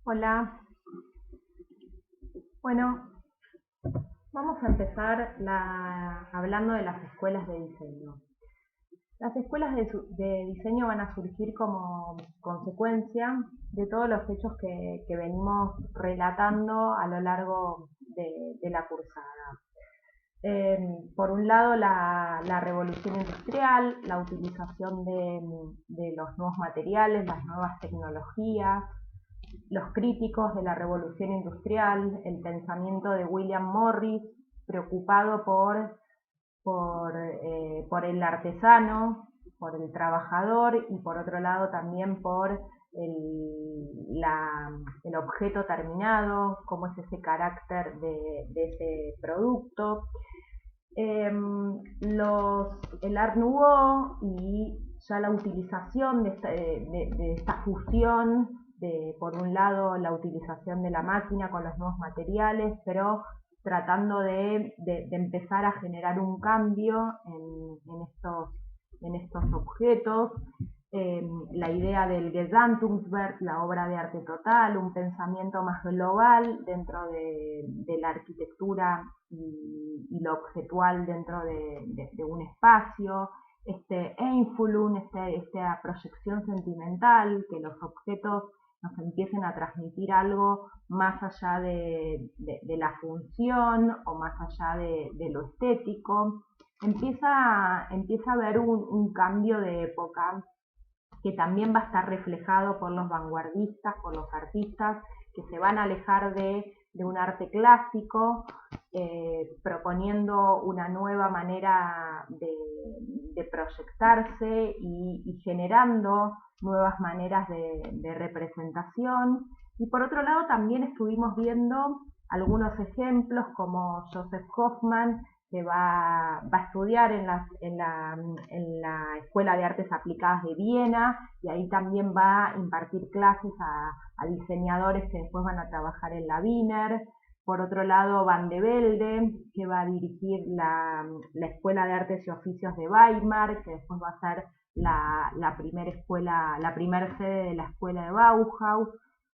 Hola, bueno, vamos a empezar hablando de las escuelas de diseño. Las escuelas de diseño van a surgir como consecuencia de todos los hechos que venimos relatando a lo largo de la cursada. Por un lado, la revolución industrial, la utilización de los nuevos materiales, las nuevas tecnologías, los críticos de la revolución industrial, el pensamiento de William Morris, preocupado por el artesano, por el trabajador y por otro lado también por el objeto terminado, cómo es ese carácter de ese producto. El Art Nouveau y ya la utilización de esta fusión, por un lado la utilización de la máquina con los nuevos materiales, pero tratando de empezar a generar un cambio en estos objetos. La idea del Gesamtkunstwerk, la obra de arte total, un pensamiento más global dentro de la arquitectura y lo objetual dentro de un espacio, este Einfühlung, esta proyección sentimental, que los objetos nos empiecen a transmitir algo más allá de la función o más allá de lo estético. Empieza a haber un cambio de época que también va a estar reflejado por los vanguardistas, por los artistas que se van a alejar de un arte clásico, proponiendo una nueva manera de proyectarse y generando nuevas maneras de representación. Y por otro lado también estuvimos viendo algunos ejemplos como Joseph Hoffman, que va a estudiar en la Escuela de Artes Aplicadas de Viena y ahí también va a impartir clases a diseñadores que después van a trabajar en la Wiener. Por otro lado, Van de Velde, que va a dirigir la Escuela de Artes y Oficios de Weimar, que después va a ser la primera escuela, la primera sede de la Escuela de Bauhaus.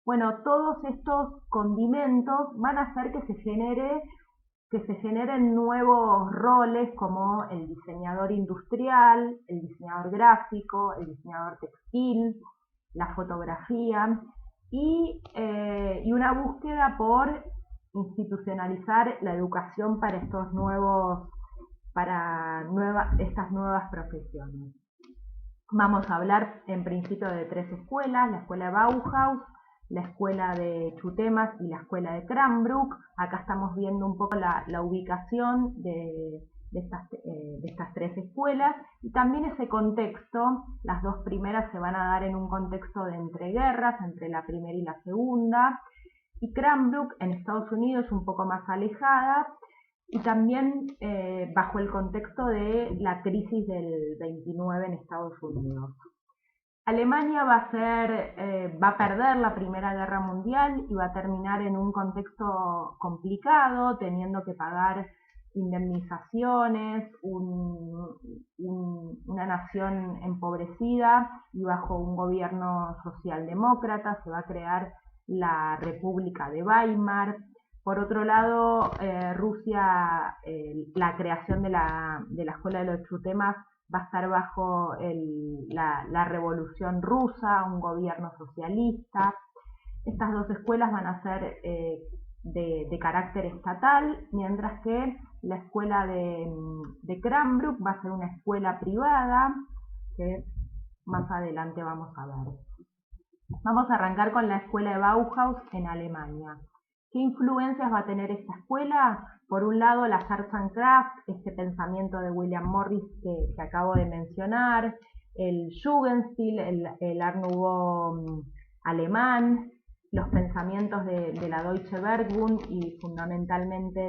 Bueno, todos estos condimentos van a hacer que se generen nuevos roles como el diseñador industrial, el diseñador gráfico, el diseñador textil, la fotografía y una búsqueda por institucionalizar la educación para estas nuevas profesiones. Vamos a hablar en principio de tres escuelas: la escuela de Bauhaus, la escuela de Chutemas y la escuela de Cranbrook. Acá estamos viendo un poco la ubicación de estas tres escuelas y también ese contexto. Las dos primeras se van a dar en un contexto de entreguerras, entre la primera y la segunda, y Cranbrook en Estados Unidos un poco más alejada y también bajo el contexto de la crisis del 29 en Estados Unidos. Alemania va a perder la Primera Guerra Mundial y va a terminar en un contexto complicado, teniendo que pagar indemnizaciones, una nación empobrecida y bajo un gobierno socialdemócrata. Se va a crear la República de Weimar. Por otro lado, Rusia, la creación de la Escuela de los Chutemas va a estar bajo la Revolución Rusa, un gobierno socialista. Estas dos escuelas van a ser de carácter estatal, mientras que la escuela de Cranbrook va a ser una escuela privada, que más adelante vamos a ver. Vamos a arrancar con la escuela de Bauhaus en Alemania. ¿Qué influencias va a tener esta escuela? Por un lado, las Arts and Crafts, este pensamiento de William Morris que acabo de mencionar, el Jugendstil, el Art Nouveau alemán, los pensamientos de la Deutsche Werkbund y fundamentalmente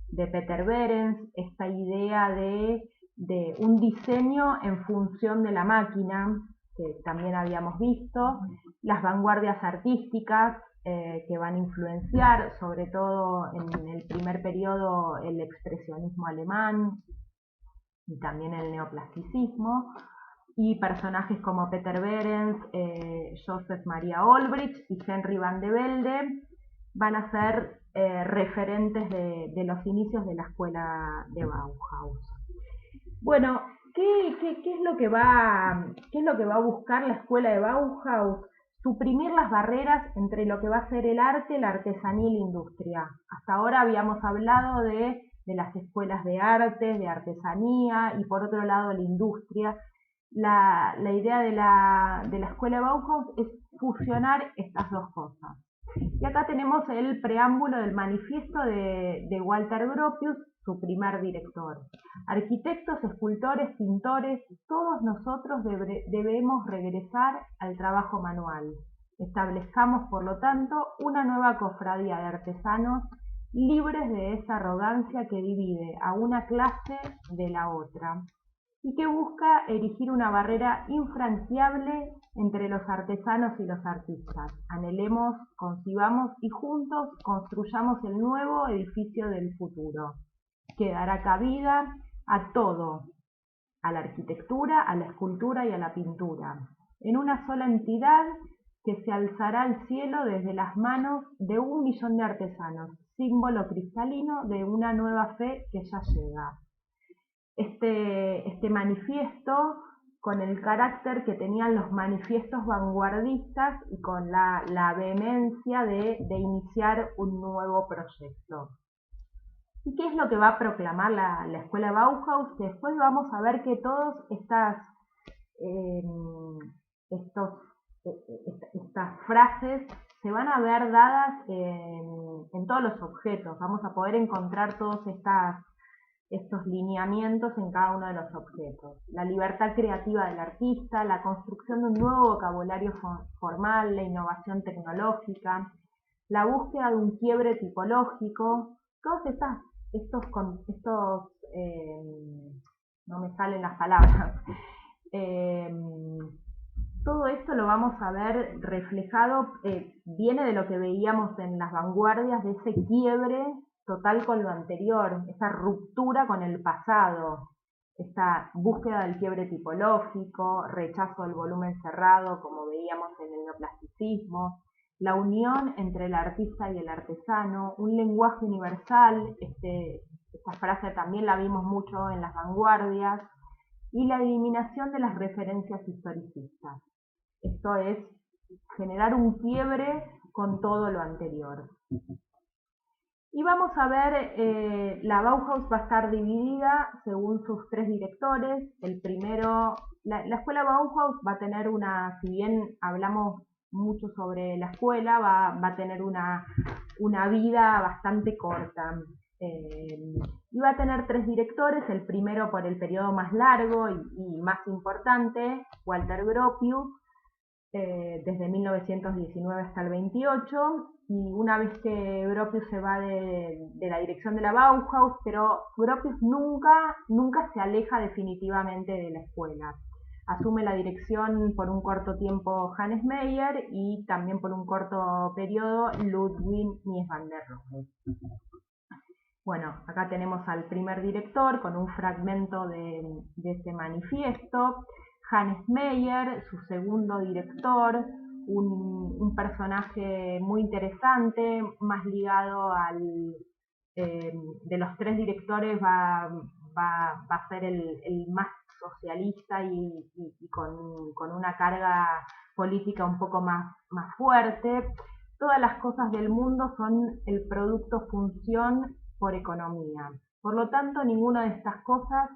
de Peter Behrens, esta idea de un diseño en función de la máquina, que también habíamos visto, las vanguardias artísticas, que van a influenciar, sobre todo en el primer periodo, el expresionismo alemán y también el neoplasticismo. y personajes como Peter Behrens, Joseph Maria Olbrich y Henry van de Velde van a ser referentes de los inicios de la escuela de Bauhaus. Bueno, ¿qué es lo que qué es lo que va a buscar la escuela de Bauhaus? Suprimir las barreras entre lo que va a ser el arte, la artesanía y la industria. Hasta ahora habíamos hablado de las escuelas de arte, de artesanía y por otro lado la industria. La idea de la escuela de Bauhaus es fusionar estas dos cosas. Y acá tenemos el preámbulo del manifiesto de Walter Gropius, su primer director. Arquitectos, escultores, pintores, todos nosotros debemos regresar al trabajo manual. Establezcamos, por lo tanto, una nueva cofradía de artesanos libres de esa arrogancia que divide a una clase de la otra y que busca erigir una barrera infranqueable entre los artesanos y los artistas. Anhelemos, concibamos y juntos construyamos el nuevo edificio del futuro, que dará cabida a todo, a la arquitectura, a la escultura y a la pintura, en una sola entidad que se alzará al cielo desde las manos de 1 millón de artesanos, símbolo cristalino de una nueva fe que ya llega. Este manifiesto, con el carácter que tenían los manifiestos vanguardistas y con la vehemencia de iniciar un nuevo proyecto. ¿Y qué es lo que va a proclamar la escuela Bauhaus? Que después vamos a ver que todas estas frases se van a ver dadas en todos los objetos. Vamos a poder encontrar todos estos lineamientos en cada uno de los objetos. La libertad creativa del artista, la construcción de un nuevo vocabulario formal, la innovación tecnológica, la búsqueda de un quiebre tipológico, todos no me salen las palabras, todo esto lo vamos a ver reflejado, viene de lo que veíamos en las vanguardias, de ese quiebre total con lo anterior, esa ruptura con el pasado, esta búsqueda del quiebre tipológico, rechazo del volumen cerrado, como veíamos en el neoplasticismo, la unión entre el artista y el artesano, un lenguaje universal, esta frase también la vimos mucho en las vanguardias, y la eliminación de las referencias historicistas. Esto es generar un quiebre con todo lo anterior. Y vamos a ver, la Bauhaus va a estar dividida según sus 3 directores. El primero, la escuela Bauhaus va a tener si bien hablamos mucho sobre la escuela, va a tener una vida bastante corta. Y va a tener 3 directores, el primero por el periodo más largo y más importante, Walter Gropius, desde 1919 hasta el 28, y una vez que Gropius se va de la dirección de la Bauhaus, pero Gropius nunca se aleja definitivamente de la escuela. Asume la dirección por un corto tiempo Hannes Meyer y también por un corto periodo Ludwig Mies van der Rohe. Bueno, acá tenemos al primer director con un fragmento de ese manifiesto. Hannes Meyer, su segundo director, un personaje muy interesante, más ligado de los 3 directores va a ser el más socialista y con una carga política un poco más fuerte. Todas las cosas del mundo son el producto función por economía. Por lo tanto, ninguna de estas cosas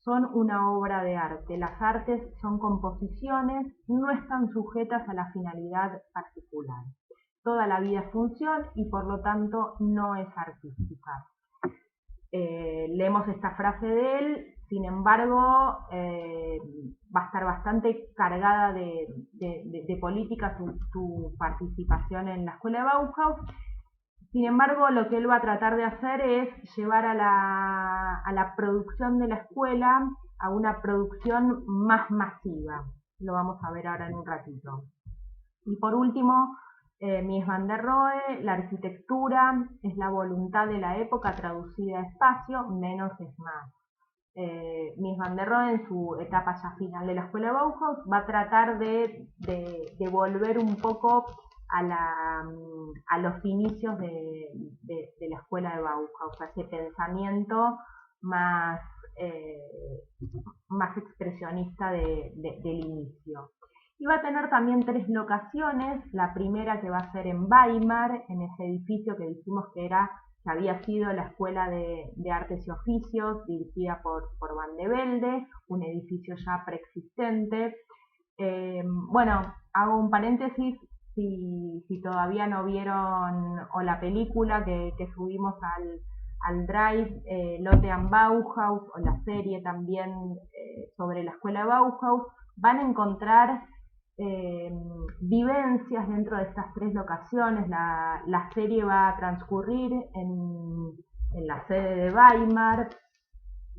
son una obra de arte. Las artes son composiciones, no están sujetas a la finalidad particular. Toda la vida es función y por lo tanto no es artística. Leemos esta frase de él, sin embargo, va a estar bastante cargada de política su participación en la escuela de Bauhaus. Sin embargo, lo que él va a tratar de hacer es llevar a la producción de la escuela a una producción más masiva. Lo vamos a ver ahora en un ratito. Y por último, Mies van der Rohe, la arquitectura es la voluntad de la época traducida a espacio, menos es más. Mies van der Rohe, en su etapa ya final de la escuela Bauhaus, va a tratar de volver un poco a los inicios de la escuela de Bauhaus, a ese pensamiento más, más expresionista del inicio. Y va a tener también 3 locaciones, la primera que va a ser en Weimar, en ese edificio que dijimos que había sido la Escuela de Artes y Oficios, dirigida por Van de Velde, un edificio ya preexistente. Bueno, hago un paréntesis, si todavía no vieron o la película que subimos al Drive, Lotte am Bauhaus, o la serie también sobre la escuela de Bauhaus, van a encontrar vivencias dentro de estas 3 locaciones. La serie va a transcurrir en la sede de Weimar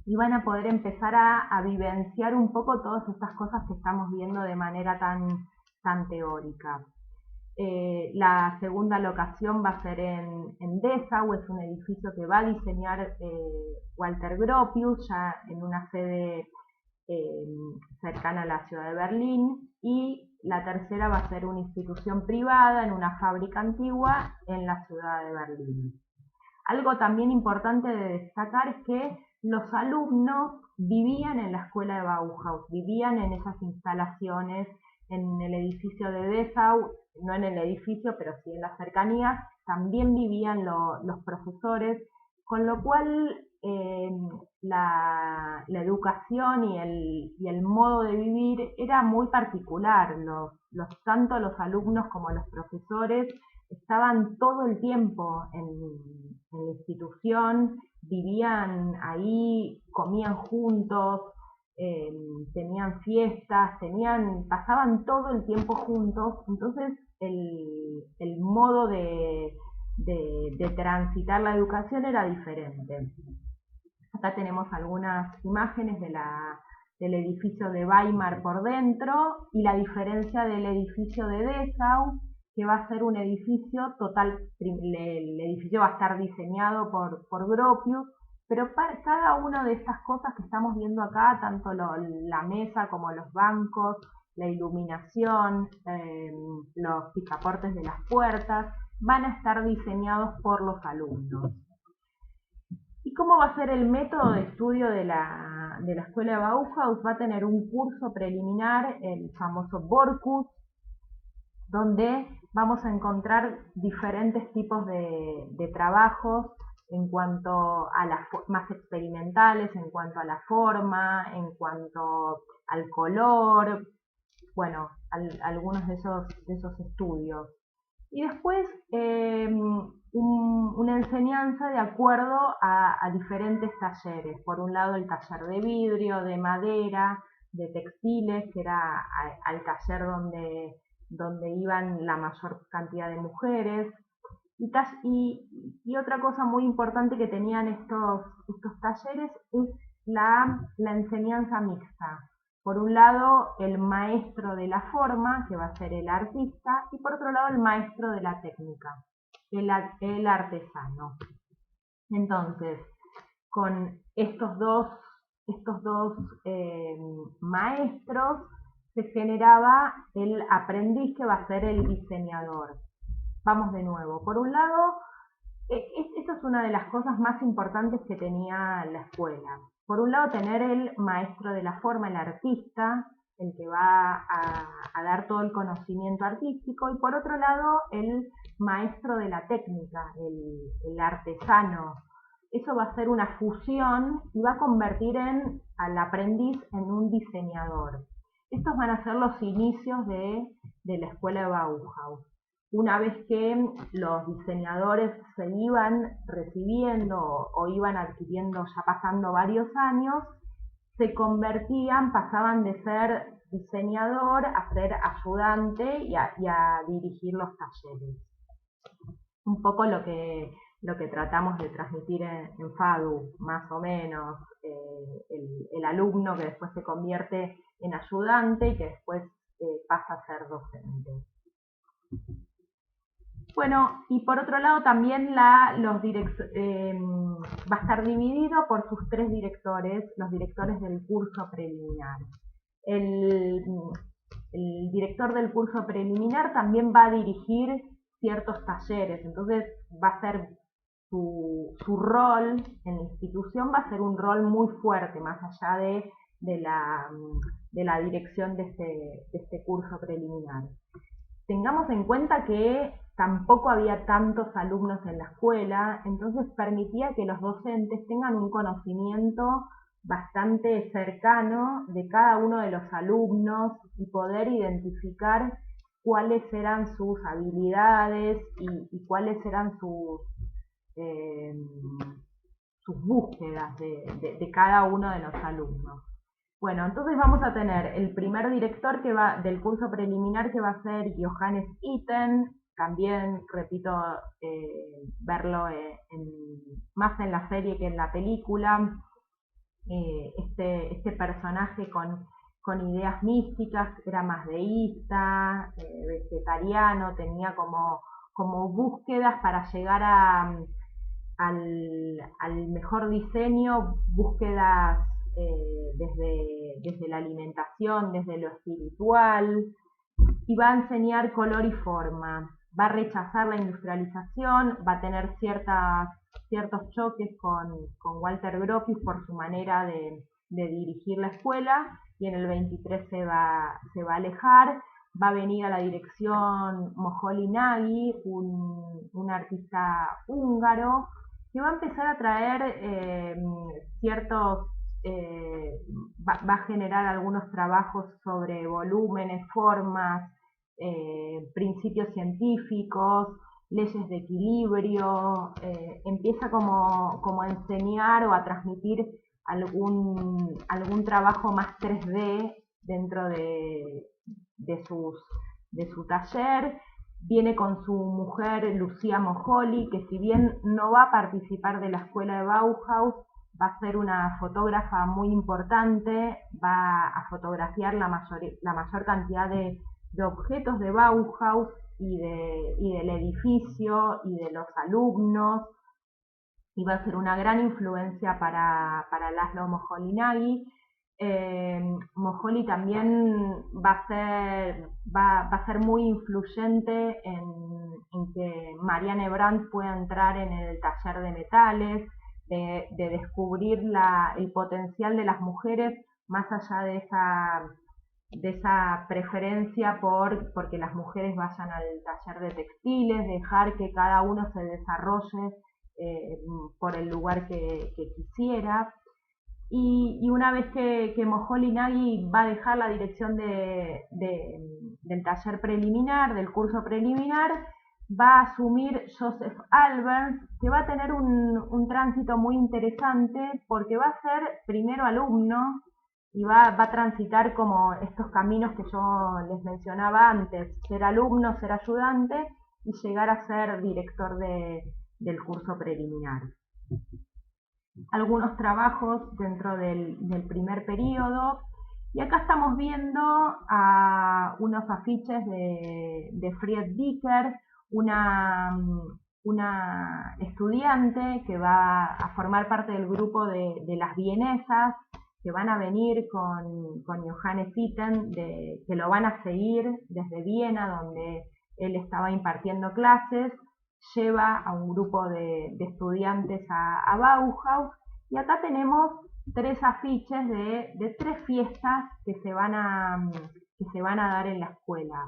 y van a poder empezar a vivenciar un poco todas estas cosas que estamos viendo de manera tan teórica. La segunda locación va a ser en Dessau, es un edificio que va a diseñar Walter Gropius, ya en una sede cercana a la ciudad de Berlín, y la tercera va a ser una institución privada en una fábrica antigua en la ciudad de Berlín. Algo también importante de destacar es que los alumnos vivían en la escuela de Bauhaus, vivían en esas instalaciones, en el edificio de Dessau, no en el edificio, pero sí en la cercanía, también vivían los profesores, con lo cual la educación y el modo de vivir era muy particular. Tanto los alumnos como los profesores estaban todo el tiempo en la institución, vivían ahí, comían juntos, tenían fiestas, pasaban todo el tiempo juntos. Entonces el modo de transitar la educación era diferente. Acá tenemos algunas imágenes del edificio de Weimar por dentro y la diferencia del edificio de Dessau, que va a ser un edificio el edificio va a estar diseñado por Gropius, pero cada una de estas cosas que estamos viendo acá, tanto la mesa como los bancos, la iluminación, los picaportes de las puertas, van a estar diseñados por los alumnos. ¿Y cómo va a ser el método de estudio de la escuela de Bauhaus? Va a tener un curso preliminar, el famoso Borkus, donde vamos a encontrar diferentes tipos de trabajos en cuanto a más experimentales, en cuanto a la forma, en cuanto al color, bueno, algunos de esos estudios. Y después una enseñanza de acuerdo a diferentes talleres. Por un lado el taller de vidrio, de madera, de textiles, que era al taller donde iban la mayor cantidad de mujeres. Y otra cosa muy importante que tenían estos talleres es la enseñanza mixta. Por un lado, el maestro de la forma, que va a ser el artista, y por otro lado, el maestro de la técnica, el artesano. Entonces, con estos dos maestros, se generaba el aprendiz que va a ser el diseñador. Vamos de nuevo. Por un lado, esa es una de las cosas más importantes que tenía la escuela. Por un lado, tener el maestro de la forma, el artista, el que va a dar todo el conocimiento artístico, y por otro lado, el maestro de la técnica, el artesano. Eso va a ser una fusión y va a convertir al aprendiz en un diseñador. Estos van a ser los inicios de la escuela de Bauhaus. Una vez que los diseñadores se iban recibiendo o iban adquiriendo, ya pasando varios años, pasaban de ser diseñador a ser ayudante y a dirigir los talleres. Un poco lo que tratamos de transmitir en FADU, más o menos, el alumno que después se convierte en ayudante y que después pasa a ser docente. Bueno, y por otro lado también va a estar dividido por sus tres directores, los directores del curso preliminar. El, el director del curso preliminar también va a dirigir ciertos talleres, entonces va a ser su rol en la institución va a ser un rol muy fuerte, más allá de, la, de la dirección de este curso preliminar. Tengamos en cuenta que tampoco había tantos alumnos en la escuela, entonces permitía que los docentes tengan un conocimiento bastante cercano de cada uno de los alumnos y poder identificar cuáles eran sus habilidades y cuáles eran eh, sus búsquedas de cada uno de los alumnos. Bueno, entonces vamos a tener el primer director del curso preliminar que va a ser Johannes Itten, también, repito, verlo más en la serie que en la película, este personaje con ideas místicas, era más deísta, vegetariano, tenía como búsquedas para llegar al mejor diseño, búsquedas desde la alimentación, desde lo espiritual, y va a enseñar color y forma. Va a rechazar la industrialización, va a tener ciertos choques con Walter Gropius por su manera de dirigir la escuela, y en el 23 se va a alejar. Va a venir a la dirección Moholy Nagy, un artista húngaro, que va a empezar a traer ciertos, va a generar algunos trabajos sobre volúmenes, formas, principios científicos, leyes de equilibrio, empieza como a enseñar o a transmitir algún trabajo más 3D dentro de, sus, de su taller. Viene con su mujer Lucía Moholy, que si bien no va a participar de la escuela de Bauhaus, va a ser una fotógrafa muy importante, va a fotografiar la mayor cantidad de objetos de Bauhaus y del edificio y de los alumnos, y va a ser una gran influencia para Laszlo Moholy-Nagy. Moholy también va a ser muy influyente en que Marianne Brandt pueda entrar en el taller de metales, de descubrir el potencial de las mujeres más allá de esa preferencia porque las mujeres vayan al taller de textiles, dejar que cada uno se desarrolle por el lugar que quisiera. Y una vez que Moholy Nagy va a dejar la dirección del taller preliminar, del curso preliminar, va a asumir Joseph Albers, que va a tener un tránsito muy interesante porque va a ser primero alumno y va a transitar como estos caminos que yo les mencionaba antes, ser alumno, ser ayudante y llegar a ser director del curso preliminar. Algunos trabajos dentro del primer periodo, y acá estamos viendo a unos afiches de Fried Dicker, una estudiante que va a formar parte del grupo de las vienesas, que van a venir con Johannes Itten, que lo van a seguir desde Viena, donde él estaba impartiendo clases, lleva a un grupo de estudiantes a Bauhaus, y acá tenemos tres afiches de tres fiestas que se van a dar en la escuela.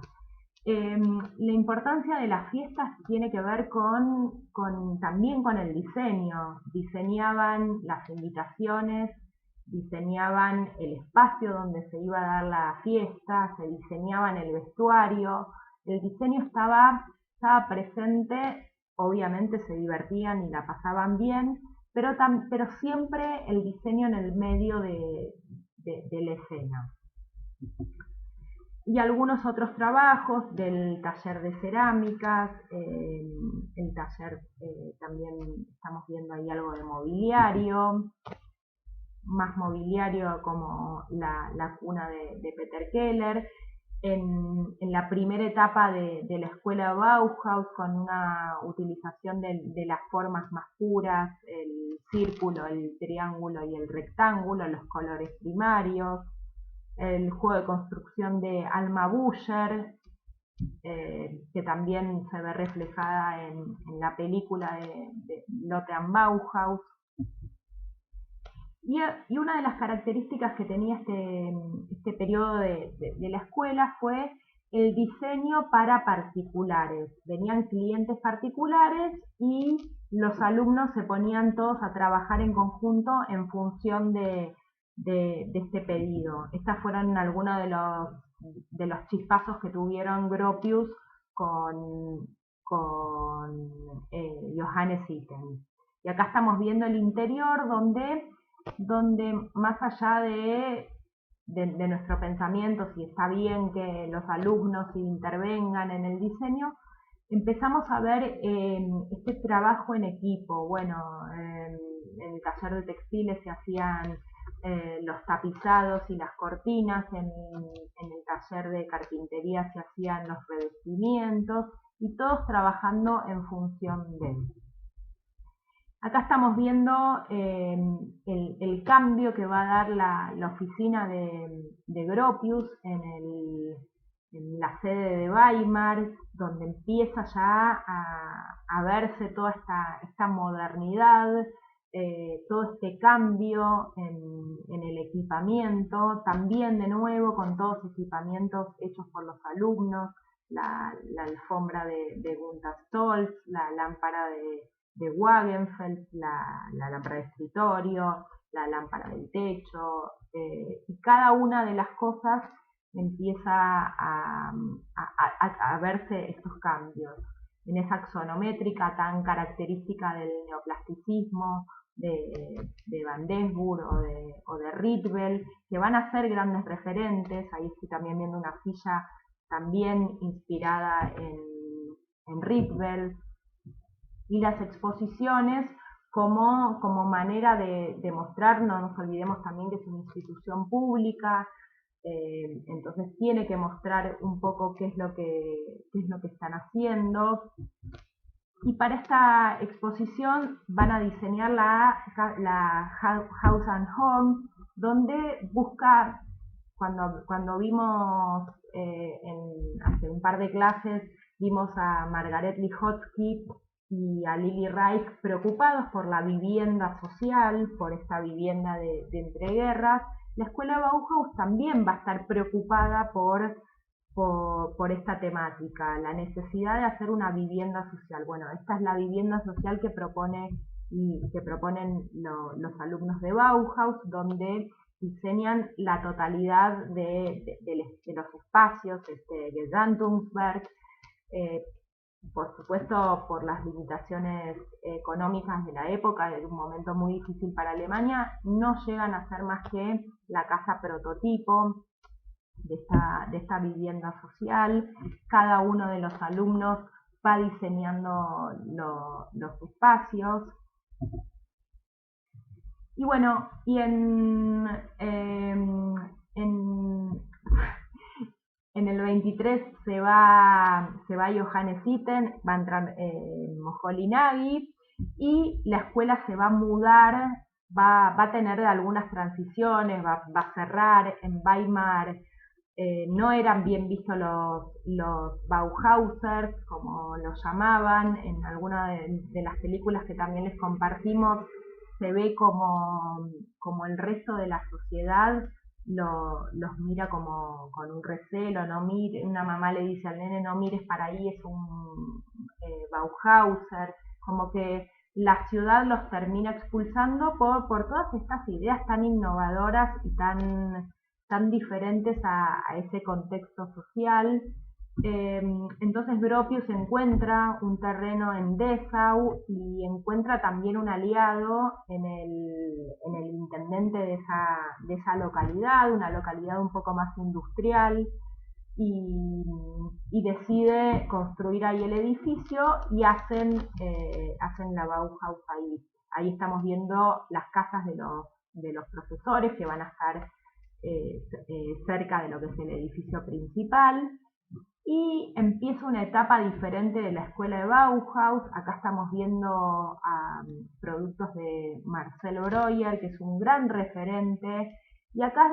La importancia de las fiestas tiene que ver también con el diseño. Diseñaban las invitaciones, diseñaban el espacio donde se iba a dar la fiesta, se diseñaban el vestuario. El diseño estaba presente, obviamente se divertían y la pasaban bien, pero siempre el diseño en el medio de la escena. Y algunos otros trabajos del taller de cerámicas, el taller, también estamos viendo ahí algo de mobiliario, más mobiliario como la cuna de Peter Keller. en la primera etapa de la escuela Bauhaus, con una utilización de las formas más puras, el círculo, el triángulo y el rectángulo, los colores primarios, el juego de construcción de Alma Bücher, que también se ve reflejada en la película de Lotte and Bauhaus. Y una de las características que tenía este periodo de la escuela fue el diseño para particulares. Venían clientes particulares y los alumnos se ponían todos a trabajar en conjunto en función de este pedido. Estas fueron algunos de los chispazos que tuvieron Gropius con Johannes Itten. Y acá estamos viendo el interior donde más allá de nuestro pensamiento, si está bien que los alumnos intervengan en el diseño, empezamos a ver este trabajo en equipo. Bueno, en el taller de textiles se hacían los tapizados y las cortinas, en el taller de carpintería se hacían los revestimientos, y todos trabajando en función de. Acá estamos viendo el cambio que va a dar la oficina de Gropius en la sede de Weimar, donde empieza ya a verse toda esta modernidad, todo este cambio en el equipamiento, también de nuevo con todos equipamientos hechos por los alumnos, la alfombra de Gunther Stolz, la lámpara de Wagenfeld, la lámpara de escritorio, la lámpara del techo, y cada una de las cosas empieza a verse estos cambios en esa axonométrica tan característica del neoplasticismo de Van Desburg o de Rietveld, que van a ser grandes referentes. Ahí estoy también viendo una silla también inspirada en Rietveld, y las exposiciones como manera de mostrar. No nos olvidemos también que es una institución pública, entonces tiene que mostrar un poco qué es lo que están haciendo. Y para esta exposición van a diseñar la House and Home, donde busca, cuando vimos hace un par de clases, vimos a Margaret Lihotzky y a Lily Reich preocupados por la vivienda social, por esta vivienda de entreguerras. La escuela Bauhaus también va a estar preocupada por esta temática, la necesidad de hacer una vivienda social. Bueno, esta es la vivienda social que proponen los alumnos de Bauhaus, donde diseñan la totalidad de los espacios, Gestaltungswerk, por supuesto por las limitaciones económicas de la época, de un momento muy difícil para Alemania, no llegan a ser más que la casa prototipo de esta vivienda social. Cada uno de los alumnos va diseñando los espacios. Y bueno, y en el 23 se va Johannes Itten, va a entrar Moholy Nagy, y la escuela se va a mudar, va a tener algunas transiciones, va a cerrar. En Weimar no eran bien vistos los Bauhausers, como los llamaban. En alguna de las películas que también les compartimos se ve como el resto de la sociedad los mira como con un recelo. No mire, una mamá le dice al nene: no mires para ahí, es un Bauhauser. Como que la ciudad los termina expulsando por todas estas ideas tan innovadoras y tan diferentes a ese contexto social. Entonces Gropius encuentra un terreno en Dessau y encuentra también un aliado en el intendente de esa localidad, una localidad un poco más industrial, y decide construir ahí el edificio, y hacen la Bauhaus ahí. Ahí estamos viendo las casas de los profesores que van a estar cerca de lo que es el edificio principal. Y empieza una etapa diferente de la escuela de Bauhaus. Acá estamos viendo productos de Marcel Breuer, que es un gran referente, y acá es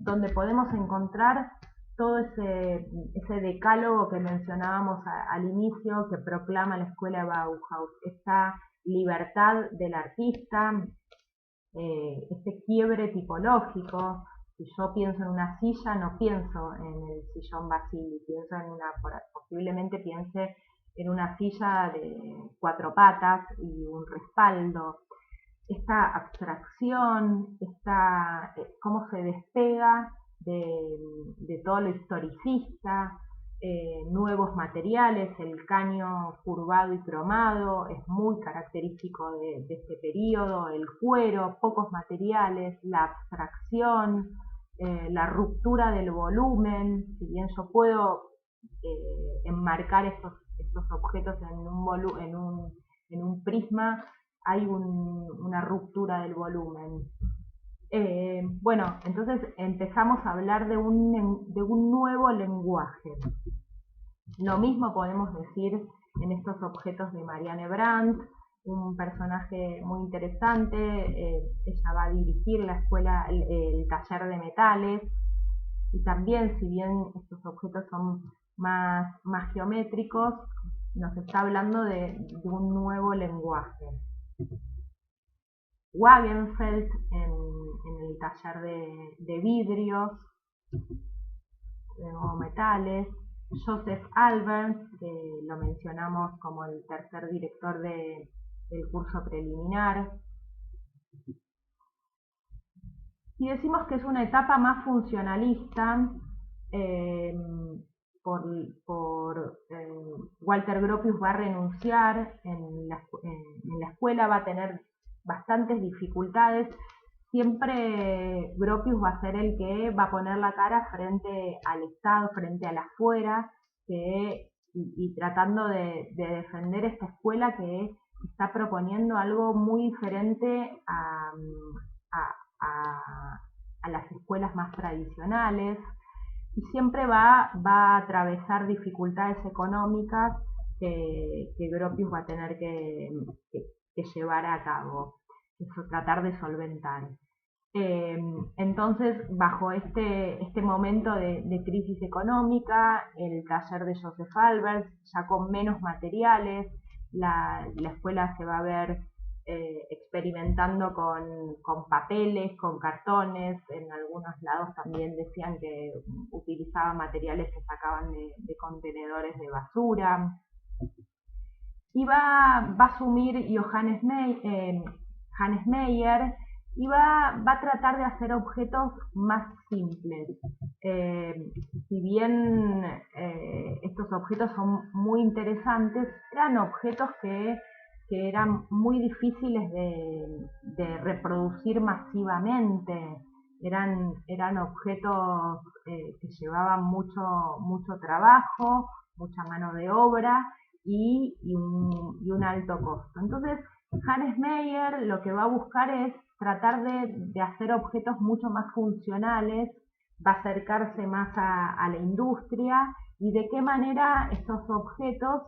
donde podemos encontrar todo ese decálogo que mencionábamos al inicio, que proclama la escuela de Bauhaus, esta libertad del artista, este quiebre tipológico. Si yo pienso en una silla, no pienso en el sillón Basili, pienso posiblemente piense en una silla de 4 patas y un respaldo. Esta abstracción, cómo se despega de todo lo historicista, nuevos materiales, el caño curvado y cromado es muy característico de este periodo, el cuero, pocos materiales, la abstracción, la ruptura del volumen. Si bien yo puedo enmarcar estos objetos en un prisma, hay una ruptura del volumen. Bueno, entonces empezamos a hablar de un nuevo lenguaje. Lo mismo podemos decir en estos objetos de Marianne Brandt, un personaje muy interesante. Ella va a dirigir la escuela, el taller de metales, y también, si bien estos objetos son más geométricos, nos está hablando de un nuevo lenguaje. Wagenfeld en el taller de vidrios, de nuevo metales. Joseph Albers, que lo mencionamos como el tercer director del curso preliminar. Y decimos que es una etapa más funcionalista. Walter Gropius va a renunciar en la escuela, va a tener bastantes dificultades. Siempre Gropius va a ser el que va a poner la cara frente al Estado, frente a la afuera, y tratando de defender esta escuela que está proponiendo algo muy diferente a las escuelas más tradicionales, y siempre va a atravesar dificultades económicas que Gropius va a tener que llevar a cabo, tratar de solventar. Entonces, bajo este momento de crisis económica, el taller de Joseph Albers, ya con menos materiales, la escuela se va a ver experimentando con papeles, con cartones. En algunos lados también decían que utilizaban materiales que sacaban de contenedores de basura. Y va a asumir Hannes Meyer, y va a tratar de hacer objetos más simples. Si bien estos objetos son muy interesantes, eran objetos que eran muy difíciles de reproducir masivamente. Eran objetos que llevaban mucho trabajo, mucha mano de obra y un alto costo. Entonces, Hannes Meyer lo que va a buscar es tratar de hacer objetos mucho más funcionales, va a acercarse más a la industria, y de qué manera estos objetos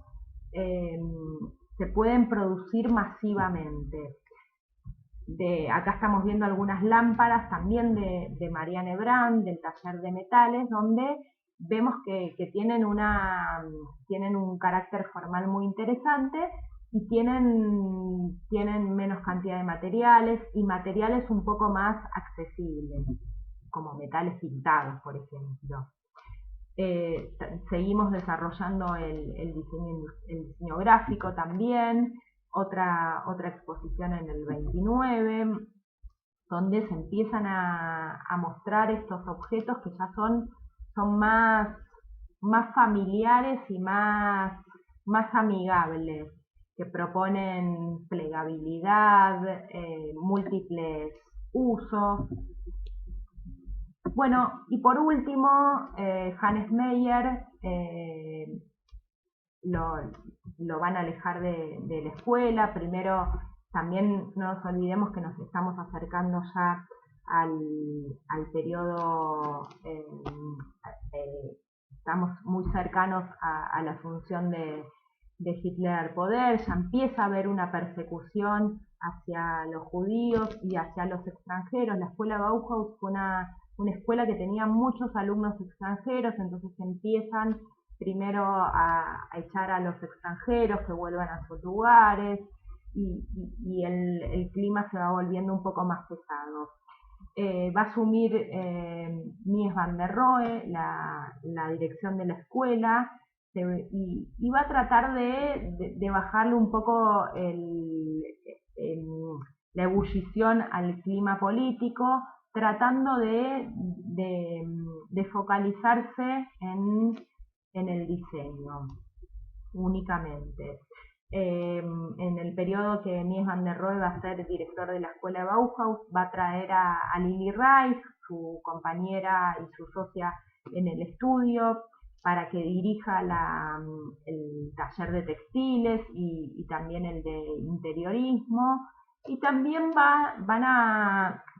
se pueden producir masivamente. Acá estamos viendo algunas lámparas también de Marianne Brandt, del taller de metales, donde vemos que tienen un carácter formal muy interesante, y tienen menos cantidad de materiales, y materiales un poco más accesibles, como metales pintados, por ejemplo. Seguimos desarrollando el diseño gráfico también. Otra exposición en el 29, donde se empiezan a mostrar estos objetos que ya son más familiares y más amigables, que proponen plegabilidad, múltiples usos. Bueno, y por último, Hannes Meyer lo van a alejar de la escuela. Primero, también no nos olvidemos que nos estamos acercando ya al periodo, estamos muy cercanos a la asunción de Hitler al poder, ya empieza a haber una persecución hacia los judíos y hacia los extranjeros. La escuela Bauhaus fue una escuela que tenía muchos alumnos extranjeros, entonces empiezan primero a echar a los extranjeros que vuelvan a sus lugares y el clima se va volviendo un poco más pesado. Va a asumir Mies van der Rohe la dirección de la escuela y va a tratar de bajarle un poco la ebullición al clima político, tratando de focalizarse en el diseño únicamente. En el periodo que Mies van der Rohe va a ser director de la escuela de Bauhaus, va a traer a Lili Reich, su compañera y su socia en el estudio, para que dirija el taller de textiles y también el de interiorismo. Y también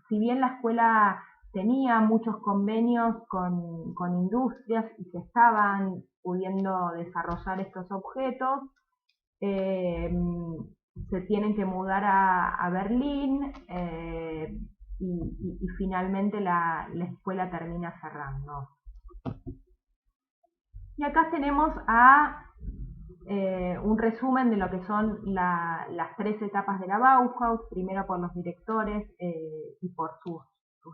si bien la escuela tenía muchos convenios con industrias y se estaban pudiendo desarrollar estos objetos, se tienen que mudar a Berlín y finalmente la escuela termina cerrando. Y acá tenemos un resumen de lo que son las 3 etapas de la Bauhaus, primero por los directores y por sus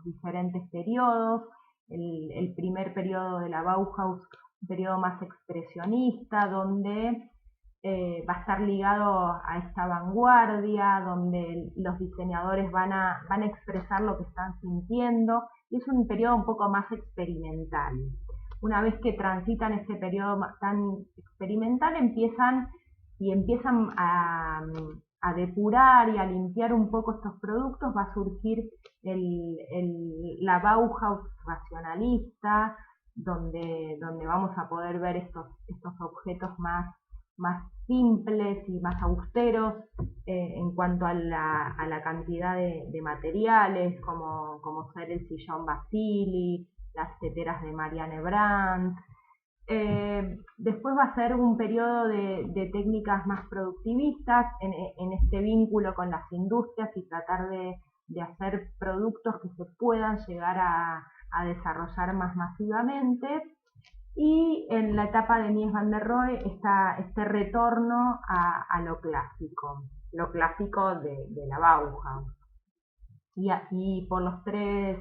diferentes periodos. El primer periodo de la Bauhaus, un periodo más expresionista, donde va a estar ligado a esta vanguardia, donde los diseñadores van a expresar lo que están sintiendo, y es un periodo un poco más experimental. Una vez que transitan este periodo tan experimental, empiezan a depurar y a limpiar un poco estos productos, va a surgir la Bauhaus racionalista, donde vamos a poder ver estos objetos más simples y más austeros en cuanto a la cantidad de materiales, como ser el sillón Basili, las teteras de Marianne Brandt. Después va a ser un periodo de técnicas más productivistas en este vínculo con las industrias y tratar de hacer productos que se puedan llegar a desarrollar más masivamente. Y en la etapa de Mies van der Rohe está este retorno a lo clásico de la Bauhaus. Y por los 3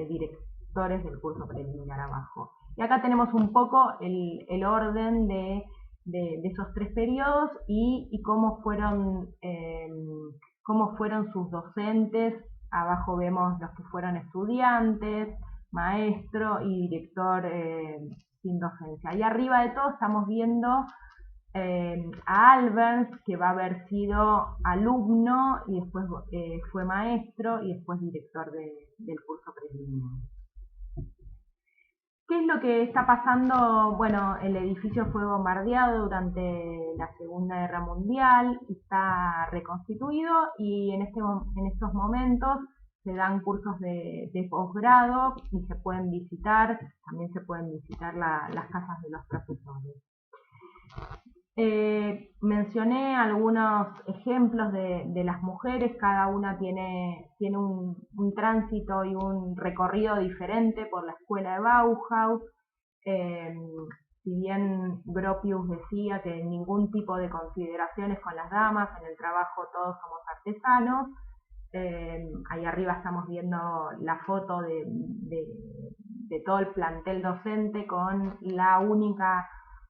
directores del curso preliminar abajo. Y acá tenemos un poco el orden de esos 3 periodos y cómo fueron sus docentes. Abajo vemos los que fueron estudiantes, maestro y director sin docencia. Y arriba de todo estamos viendo a Alberns, que va a haber sido alumno y después fue maestro y después director del curso preliminar. ¿Qué es lo que está pasando? Bueno, el edificio fue bombardeado durante la Segunda Guerra Mundial, está reconstituido y en estos momentos se dan cursos de posgrado y se pueden visitar, también se pueden visitar las casas de los profesores. Mencioné algunos ejemplos de las mujeres, cada una tiene un tránsito y un recorrido diferente por la escuela de Bauhaus. Si bien Gropius decía que ningún tipo de consideraciones con las damas, en el trabajo todos somos artesanos, ahí arriba estamos viendo la foto de todo el plantel docente con la única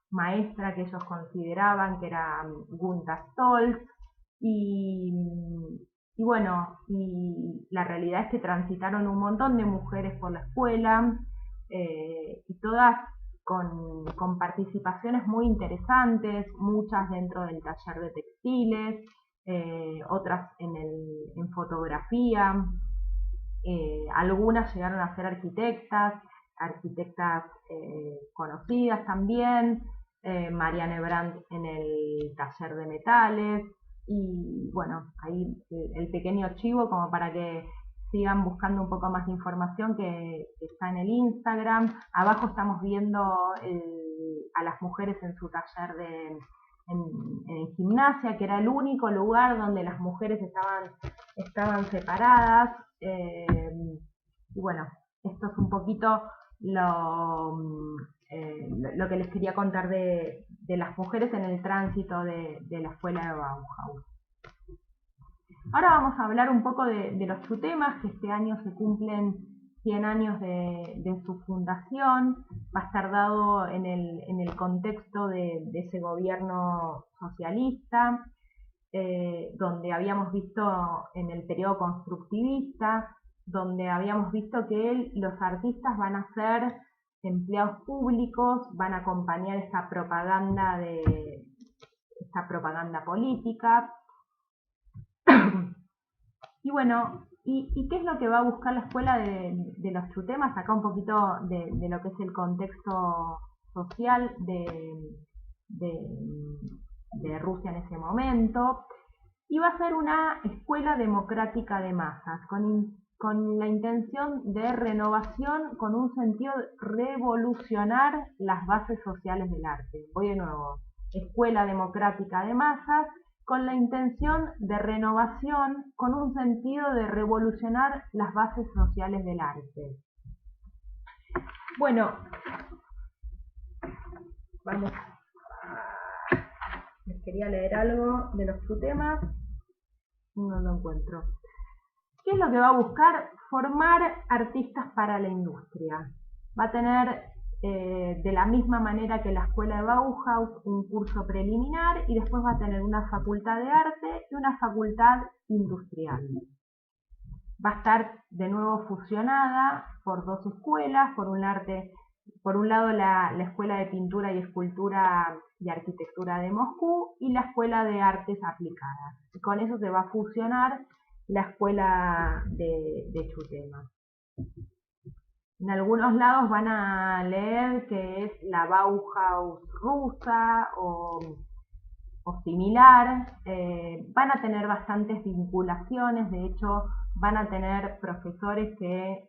maestra que ellos consideraban, que era Gunther Stolz, y bueno, y la realidad es que transitaron un montón de mujeres por la escuela, y todas con participaciones muy interesantes, muchas dentro del taller de textiles, otras en fotografía, algunas llegaron a ser arquitectas conocidas también, Marianne Brandt en el taller de metales, y bueno, ahí el pequeño chivo como para que sigan buscando un poco más de información que está en el Instagram. Abajo estamos viendo a las mujeres en su taller en gimnasia, que era el único lugar donde las mujeres estaban separadas. Y bueno, esto es un poquito lo que les quería contar de las mujeres en el tránsito de la escuela de Bauhaus. Ahora vamos a hablar un poco de los chutemas, que este año se cumplen 100 años de su fundación. Va a estar dado en el contexto de ese gobierno socialista, donde habíamos visto en el periodo constructivista, donde habíamos visto que los artistas van a ser empleados públicos, van a acompañar esta propaganda política. Y bueno, ¿y qué es lo que va a buscar la escuela de los chutemas? Acá un poquito de lo que es el contexto social de Rusia en ese momento. Y va a ser una escuela democrática de masas, con la intención de renovación, con un sentido de revolucionar las bases sociales del arte. Voy de nuevo, escuela democrática de masas, con la intención de renovación, con un sentido de revolucionar las bases sociales del arte. Bueno, vamos. Les quería leer algo de los chutemas, no lo encuentro. ¿Qué es lo que va a buscar? Formar artistas para la industria. Va a tener, de la misma manera que la escuela de Bauhaus, un curso preliminar y después va a tener una facultad de arte y una facultad industrial. Va a estar de nuevo fusionada por dos escuelas, por un lado la Escuela de Pintura y Escultura y Arquitectura de Moscú y la Escuela de Artes Aplicadas. Y con eso se va a fusionar la escuela de Chutema. En algunos lados van a leer que es la Bauhaus rusa o similar. Van a tener bastantes vinculaciones, de hecho van a tener profesores que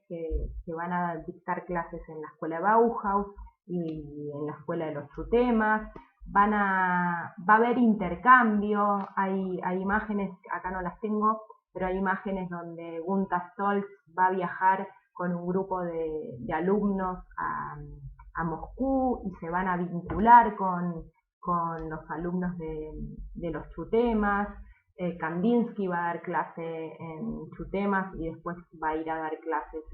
van a dictar clases en la escuela de Bauhaus y en la escuela de los chutemas. Va a haber intercambio, hay imágenes, acá no las tengo, pero hay imágenes donde Gunther Stolz va a viajar con un grupo de alumnos a Moscú y se van a vincular con los alumnos de los chutemas. Kandinsky va a dar clase en chutemas y después va a ir a dar clases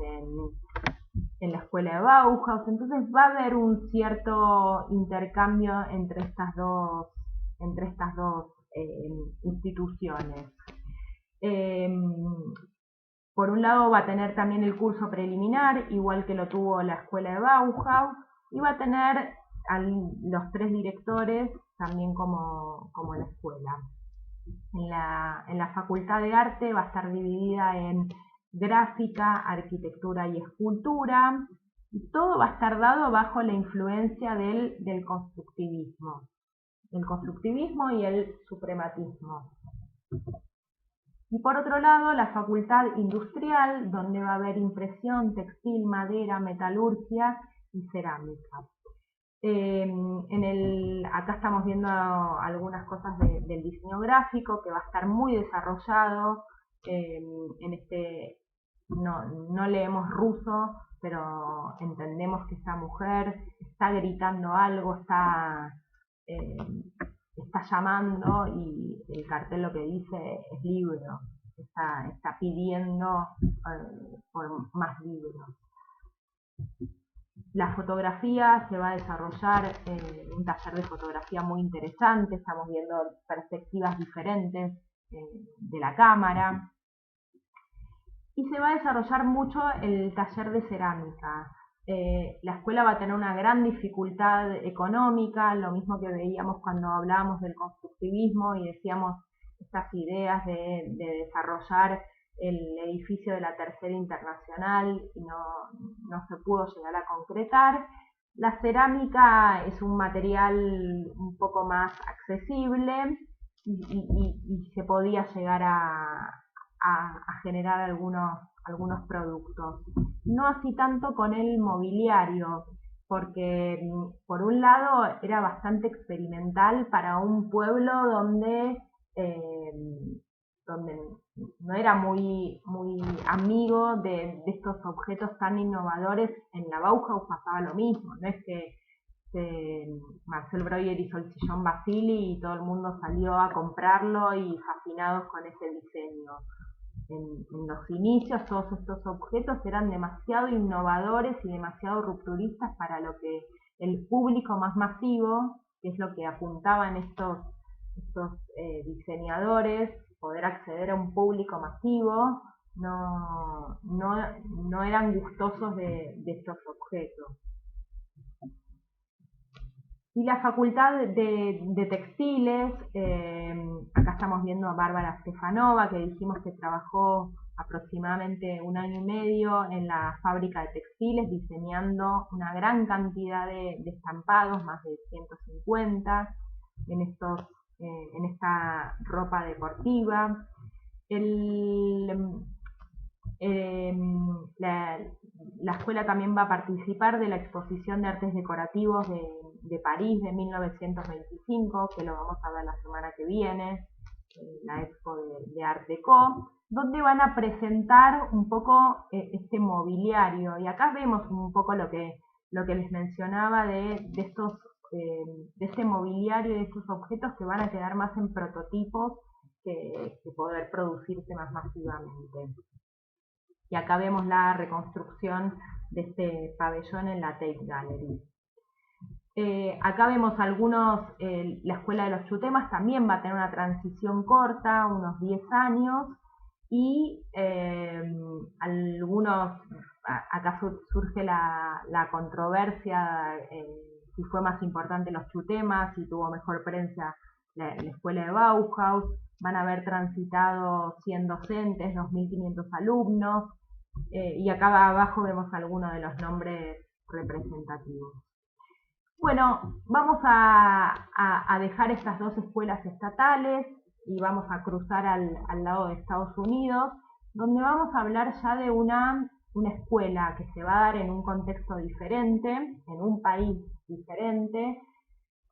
en la escuela de Bauhaus. Entonces va a haber un cierto intercambio entre estas dos instituciones. Por un lado va a tener también el curso preliminar, igual que lo tuvo la escuela de Bauhaus, y va a tener los tres directores también como la escuela. En la facultad de arte va a estar dividida en gráfica, arquitectura y escultura, y todo va a estar dado bajo la influencia del constructivismo. El constructivismo y el suprematismo. Y por otro lado, la facultad industrial, donde va a haber impresión, textil, madera, metalurgia y cerámica. Acá estamos viendo algunas cosas del diseño gráfico, que va a estar muy desarrollado. No leemos ruso, pero entendemos que esta mujer está gritando algo, está llamando, y el cartel lo que dice es libro, está pidiendo por más libros. La fotografía se va a desarrollar un taller de fotografía muy interesante, estamos viendo perspectivas diferentes de la cámara. Y se va a desarrollar mucho el taller de cerámica. La escuela va a tener una gran dificultad económica, lo mismo que veíamos cuando hablábamos del constructivismo y decíamos estas ideas de desarrollar el edificio de la Tercera Internacional y no se pudo llegar a concretar. La cerámica es un material un poco más accesible y se podía llegar a a generar algunos productos. No así tanto con el mobiliario, porque por un lado era bastante experimental para un pueblo eh, donde no era muy amigo de estos objetos tan innovadores. En la Bauhaus pasaba lo mismo, no es que Marcel Breuer hizo el sillón Basili y todo el mundo salió a comprarlo y fascinados con ese diseño. En los inicios todos estos objetos eran demasiado innovadores y demasiado rupturistas para lo que el público más masivo, que es lo que apuntaban estos diseñadores, poder acceder a un público masivo, no eran gustosos de estos objetos. Y la Facultad de Textiles, acá estamos viendo a Bárbara Stefanova, que dijimos que trabajó aproximadamente 1 año y medio en la fábrica de textiles, diseñando una gran cantidad de estampados, más de 150, en esta ropa deportiva. La escuela también va a participar de la exposición de artes decorativos de París de 1925, que lo vamos a ver la semana que viene, la expo de Art Deco, donde van a presentar un poco este mobiliario. Y acá vemos un poco lo que les mencionaba de este mobiliario y de estos objetos que van a quedar más en prototipos que poder producirse más masivamente. Y acá vemos la reconstrucción de este pabellón en la Tate Gallery. Acá vemos la Escuela de los Chutemas también va a tener una transición corta, unos 10 años, y acá surge la controversia si fue más importante los Chutemas, si tuvo mejor prensa la Escuela de Bauhaus. Van a haber transitado 100 docentes, 2.500 alumnos, y acá abajo vemos algunos de los nombres representativos. Bueno, vamos a dejar estas dos escuelas estatales y vamos a cruzar al lado de Estados Unidos, donde vamos a hablar ya de una escuela que se va a dar en un contexto diferente, en un país diferente,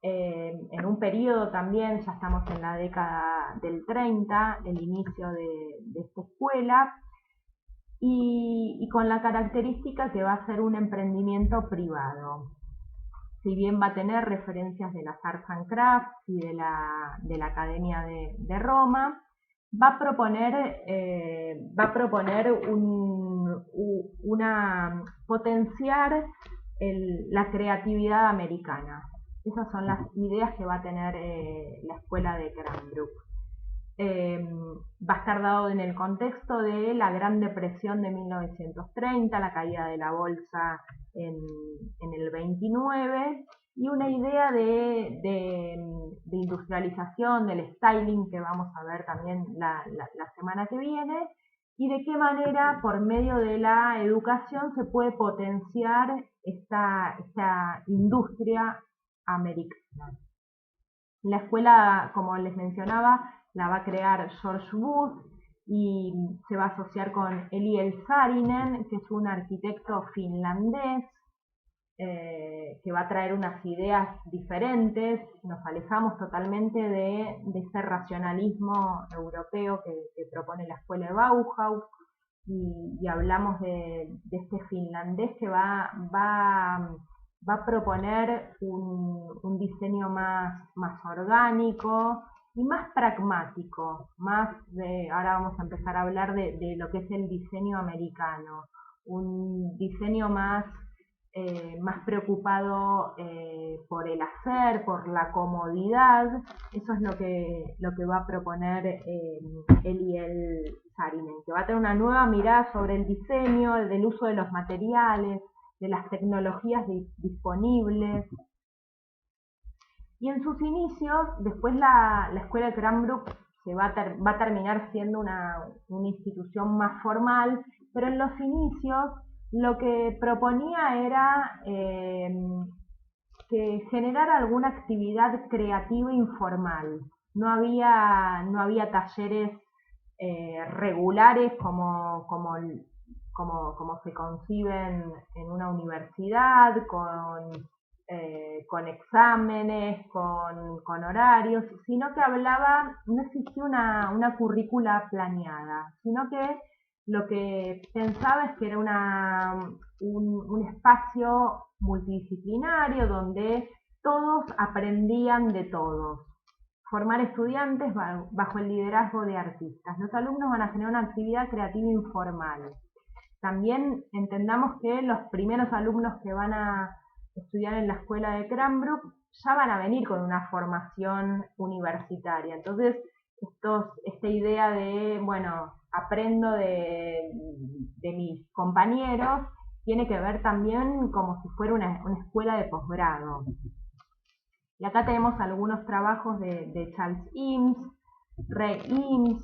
en un periodo también, ya estamos en la década del 30, el inicio de esta escuela, y con la característica que va a ser un emprendimiento privado. Si bien va a tener referencias de las Arts and Crafts y de la Academia de Roma, va a proponer potenciar la creatividad americana. Esas son las ideas que va a tener la escuela de Cranbrook. Va a estar dado en el contexto de la Gran Depresión de 1930, la caída de la bolsa en el 29, y una idea de industrialización, del styling, que vamos a ver también la semana que viene, y de qué manera por medio de la educación se puede potenciar esta industria americana. La escuela, como les mencionaba, la va a crear George Booth y se va a asociar con Eliel Saarinen, que es un arquitecto finlandés que va a traer unas ideas diferentes. Nos alejamos totalmente de ese racionalismo europeo que propone la escuela de Bauhaus y hablamos de este finlandés que va a proponer un diseño más orgánico y más pragmático, ahora vamos a empezar a hablar de lo que es el diseño americano, un diseño más preocupado por el hacer, por la comodidad. Eso es lo que va a proponer Eliel Saarinen, que va a tener una nueva mirada sobre el diseño, del uso de los materiales, de las tecnologías disponibles. Y en sus inicios, después la escuela de Cranbrook va a terminar siendo una institución más formal, pero en los inicios lo que proponía era que generara alguna actividad creativa informal. No había talleres regulares como se conciben en una universidad, con exámenes, con horarios, sino que no existía una currícula planeada, sino que lo que pensaba es que era un espacio multidisciplinario donde todos aprendían de todos. Formar estudiantes bajo el liderazgo de artistas. Los alumnos van a tener una actividad creativa informal. También entendamos que los primeros alumnos que van a estudiar en la escuela de Cranbrook ya van a venir con una formación universitaria. Entonces, esta idea de, bueno, aprendo de mis compañeros, tiene que ver también como si fuera una escuela de posgrado. Y acá tenemos algunos trabajos de Charles Eames, Ray Eames,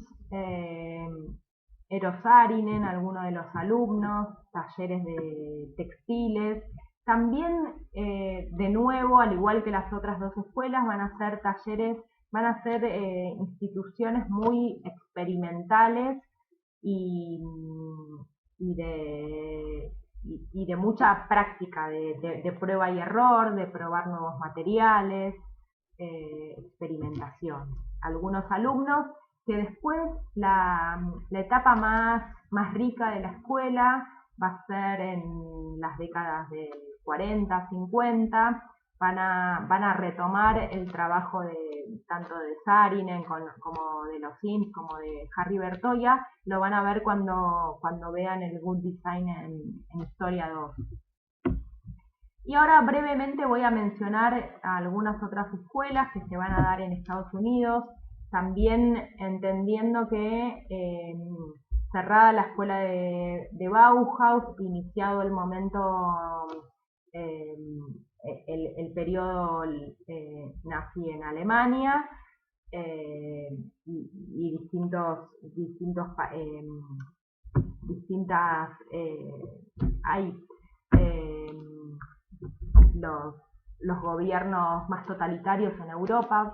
Eero Saarinen, algunos de los alumnos, talleres de textiles. También, de nuevo, al igual que las otras dos escuelas, van a ser talleres, van a ser instituciones muy experimentales y de mucha práctica, de prueba y error, de probar nuevos materiales, experimentación. Algunos alumnos que después la etapa más rica de la escuela va a ser en las décadas del 40, 50, van a retomar el trabajo tanto de Saarinen como de los Sims, como de Harry Bertoia, lo van a ver cuando vean el Good Design en Historia 2. Y ahora brevemente voy a mencionar algunas otras escuelas que se van a dar en Estados Unidos, también entendiendo que cerrada la escuela de Bauhaus, iniciado el momento, el periodo nazi en Alemania, y los gobiernos más totalitarios en Europa,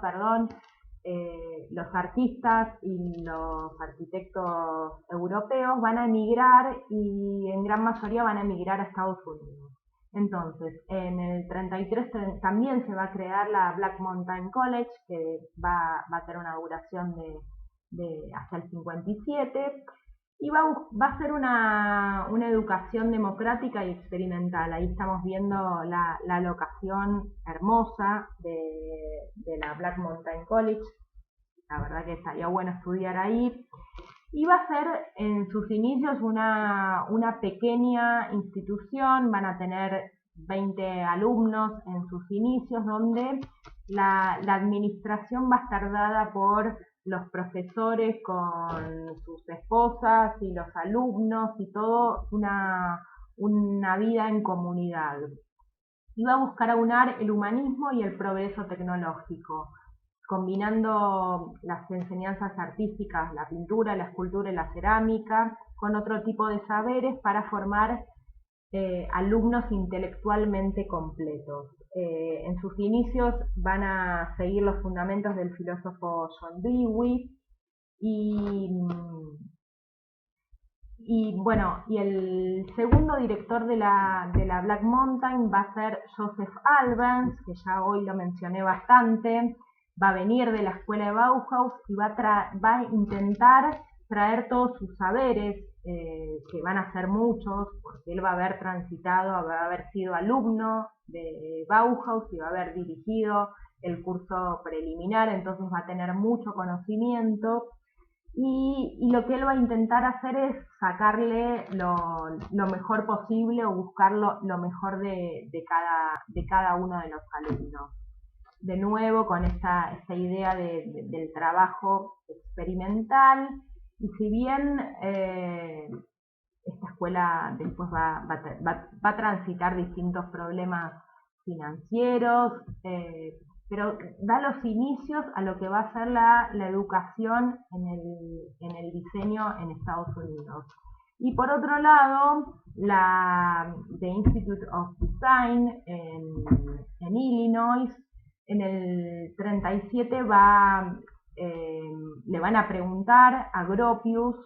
los artistas y los arquitectos europeos van a emigrar y en gran mayoría van a emigrar a Estados Unidos. Entonces, en el 33 también se va a crear la Black Mountain College, que va a tener una duración de hasta el 57, y va a ser una educación democrática y experimental. Ahí estamos viendo la locación hermosa de la Black Mountain College. La verdad que estaría bueno estudiar ahí. Y va a ser en sus inicios una pequeña institución, van a tener 20 alumnos en sus inicios, donde la administración va a estar dada por los profesores con sus esposas y los alumnos y todo una vida en comunidad. Y va a buscar aunar el humanismo y el progreso tecnológico, combinando las enseñanzas artísticas, la pintura, la escultura y la cerámica, con otro tipo de saberes para formar alumnos intelectualmente completos. En sus inicios van a seguir los fundamentos del filósofo John Dewey y bueno, y el segundo director de la Black Mountain va a ser Joseph Albans, que ya hoy lo mencioné bastante. Va a venir de la escuela de Bauhaus y va a intentar traer todos sus saberes, que van a ser muchos, porque él va a haber transitado, va a haber sido alumno de Bauhaus y va a haber dirigido el curso preliminar, entonces va a tener mucho conocimiento. Y lo que él va a intentar hacer es sacarle lo mejor posible o buscar lo mejor de cada uno de los alumnos. De nuevo con esta idea del trabajo experimental, y si bien esta escuela después va a transitar distintos problemas financieros, pero da los inicios a lo que va a ser la educación en el diseño en Estados Unidos. Y por otro lado, la The Institute of Design en Illinois, en el 37 va le van a preguntar a Gropius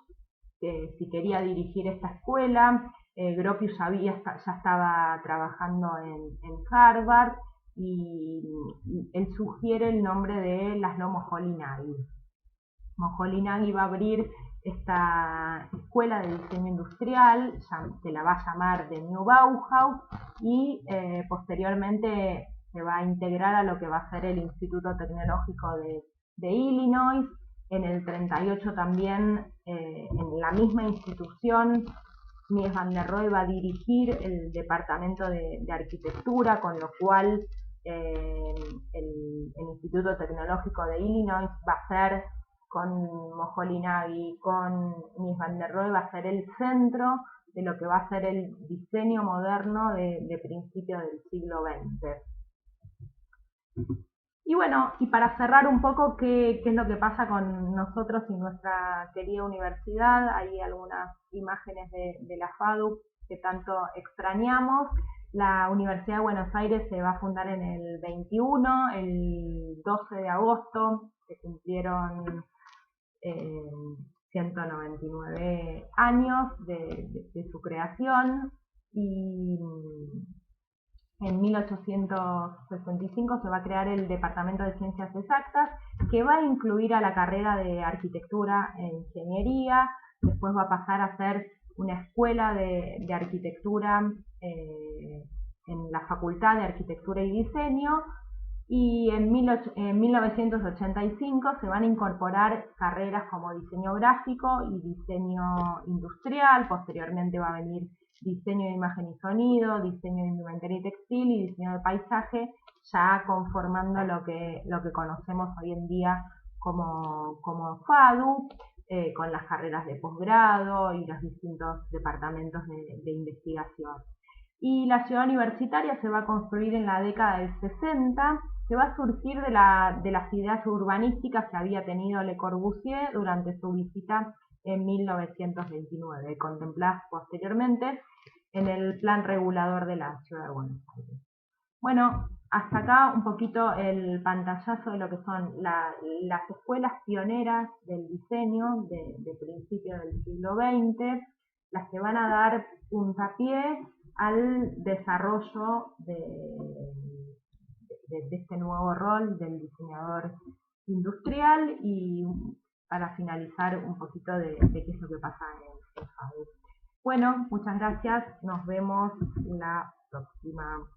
si quería dirigir esta escuela. Gropius ya estaba trabajando en Harvard y él sugiere el nombre de Laszlo Moholy-Nagy. Moholy-Nagy va a abrir esta escuela de diseño industrial, que la va a llamar The New Bauhaus, y posteriormente se va a integrar a lo que va a ser el Instituto Tecnológico de Illinois. En el 38 también, en la misma institución, Mies van der Rohe va a dirigir el departamento de arquitectura, con lo cual el Instituto Tecnológico de Illinois va a ser, con Moholy-Nagy, con Mies van der Rohe, va a ser el centro de lo que va a ser el diseño moderno de principios del siglo XX. Y bueno, y para cerrar un poco qué es lo que pasa con nosotros y nuestra querida universidad, hay algunas imágenes de la FADU que tanto extrañamos. La Universidad de Buenos Aires se va a fundar en el 21, el 12 de agosto se cumplieron 199 años de su creación, y en 1865 se va a crear el Departamento de Ciencias Exactas, que va a incluir a la carrera de Arquitectura e Ingeniería. Después va a pasar a ser una escuela de arquitectura en la Facultad de Arquitectura y Diseño, y en 1985 se van a incorporar carreras como diseño gráfico y diseño industrial. Posteriormente va a venir diseño de imagen y sonido, diseño de indumentaria y textil y diseño de paisaje, ya conformando lo que conocemos hoy en día como FADU, con las carreras de posgrado y los distintos departamentos de investigación. Y la ciudad universitaria se va a construir en la década del 60, que va a surgir de las ideas urbanísticas que había tenido Le Corbusier durante su visita en 1929, contempladas posteriormente en el Plan Regulador de la Ciudad de Buenos Aires. Bueno, hasta acá un poquito el pantallazo de lo que son las escuelas pioneras del diseño de principios del siglo XX, las que van a dar puntapié al desarrollo de este nuevo rol del diseñador industrial, y para finalizar un poquito de qué es lo que pasa en FADU. Bueno, muchas gracias, nos vemos la próxima.